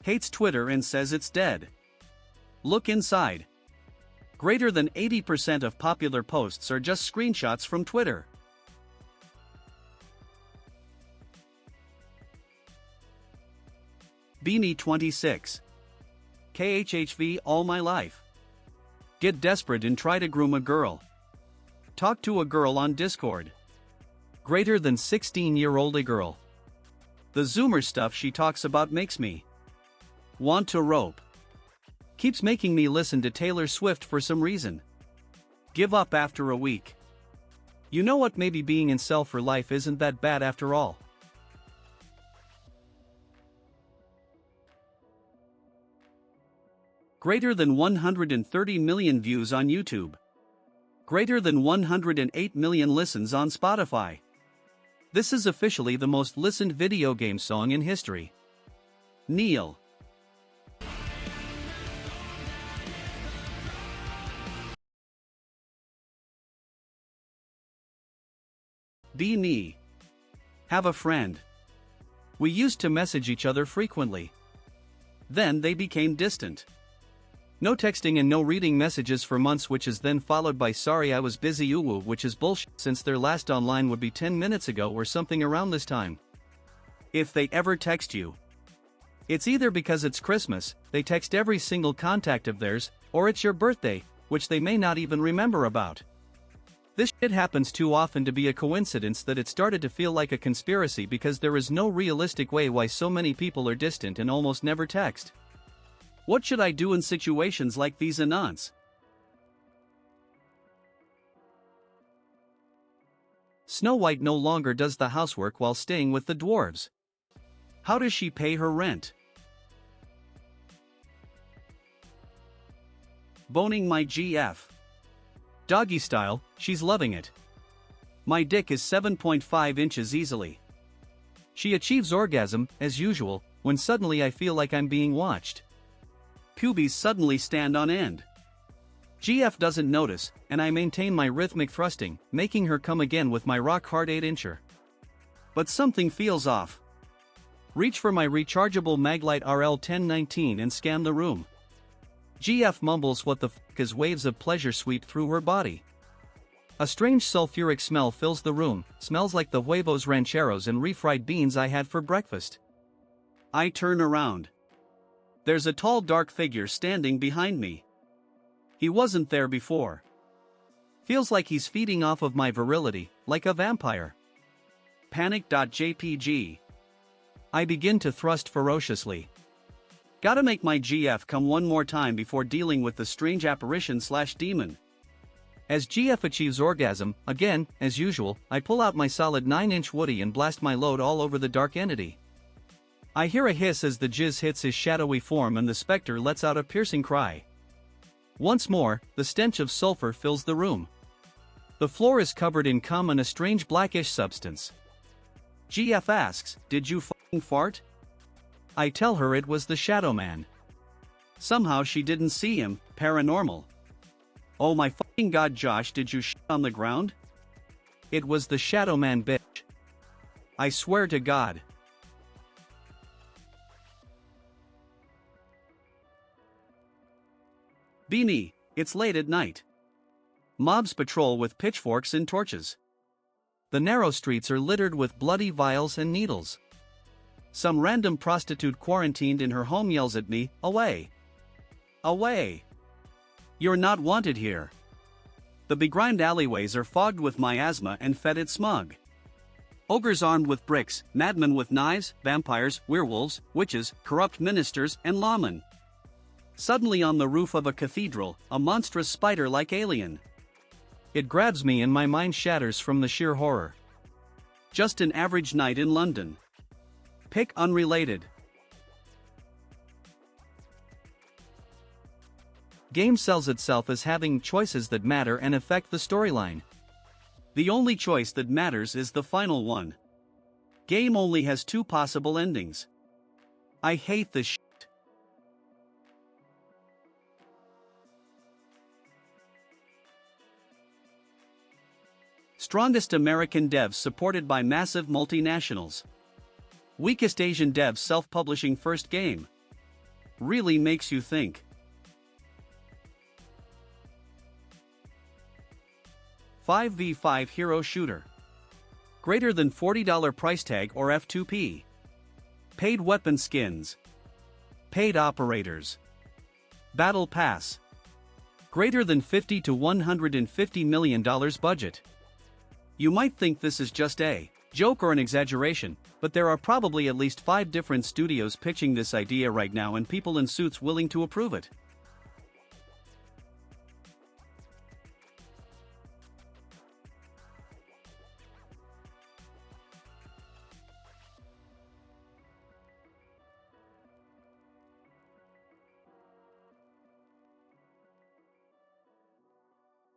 Hates Twitter and says it's dead. Look inside. Greater than 80% of popular posts are just screenshots from Twitter. Beanie 26. KHHV all my life. Get desperate and try to groom a girl. Talk to a girl on Discord. Greater than 16-year-old a girl. The Zoomer stuff she talks about makes me want to rope. Keeps making me listen to Taylor Swift for some reason. Give up after a week. You know what, maybe being incel for life isn't that bad after all. Greater than 130 million views on YouTube. Greater than 108 million listens on Spotify. This is officially the most listened video game song in history. Neil. Beanie. Have a friend. We used to message each other frequently. Then they became distant. No texting and no reading messages for months, which is then followed by sorry I was busy uwu, which is bullshit since their last online would be 10 minutes ago or something around this time. If they ever text you, it's either because it's Christmas, they text every single contact of theirs, or it's your birthday, which they may not even remember about. This shit happens too often to be a coincidence that it started to feel like a conspiracy, because there is no realistic way why so many people are distant and almost never text. What should I do in situations like these, Anons? Snow White no longer does the housework while staying with the dwarves. How does she pay her rent? Boning my GF. Doggy style, she's loving it. My dick is 7.5 inches easily. She achieves orgasm, as usual, when suddenly I feel like I'm being watched. Pubes suddenly stand on end. GF doesn't notice, and I maintain my rhythmic thrusting, making her come again with my rock-hard 8-incher. But something feels off. Reach for my rechargeable Maglite RL1019 and scan the room. GF mumbles what the f*** as waves of pleasure sweep through her body. A strange sulfuric smell fills the room, smells like the huevos rancheros and refried beans I had for breakfast. I turn around. There's a tall dark figure standing behind me. He wasn't there before. Feels like he's feeding off of my virility, like a vampire. Panic.jpg. I begin to thrust ferociously. Gotta make my GF come one more time before dealing with the strange apparition/demon. As GF achieves orgasm, again, as usual, I pull out my solid 9-inch woody and blast my load all over the dark entity. I hear a hiss as the jizz hits his shadowy form and the specter lets out a piercing cry. Once more, the stench of sulfur fills the room. The floor is covered in cum and a strange blackish substance. GF asks, "Did you f***ing fart?" I tell her it was the Shadow Man. Somehow she didn't see him, paranormal. Oh my f***ing god, Josh, did you shit on the ground? It was the Shadow Man, bitch. I swear to God. Beanie, it's late at night. Mobs patrol with pitchforks and torches. The narrow streets are littered with bloody vials and needles. Some random prostitute quarantined in her home yells at me, "Away! Away! You're not wanted here." The begrimed alleyways are fogged with miasma and fetid smog. Ogres armed with bricks, madmen with knives, vampires, werewolves, witches, corrupt ministers, and lawmen. Suddenly on the roof of a cathedral, a monstrous spider-like alien. It grabs me and my mind shatters from the sheer horror. Just an average night in London. Pick unrelated. Game sells itself as having choices that matter and affect the storyline. The only choice that matters is the final one. Game only has 2 possible endings. I hate this shit. Strongest American devs supported by massive multinationals. Weakest Asian devs self-publishing first game. really makes you think. 5v5 Hero Shooter. Greater than $40 price tag or F2P. Paid weapon skins. Paid operators. Battle Pass. Greater than $50 to $150 million budget. You might think this is just a joke or an exaggeration, but there are probably at least 5 different studios pitching this idea right now and people in suits willing to approve it.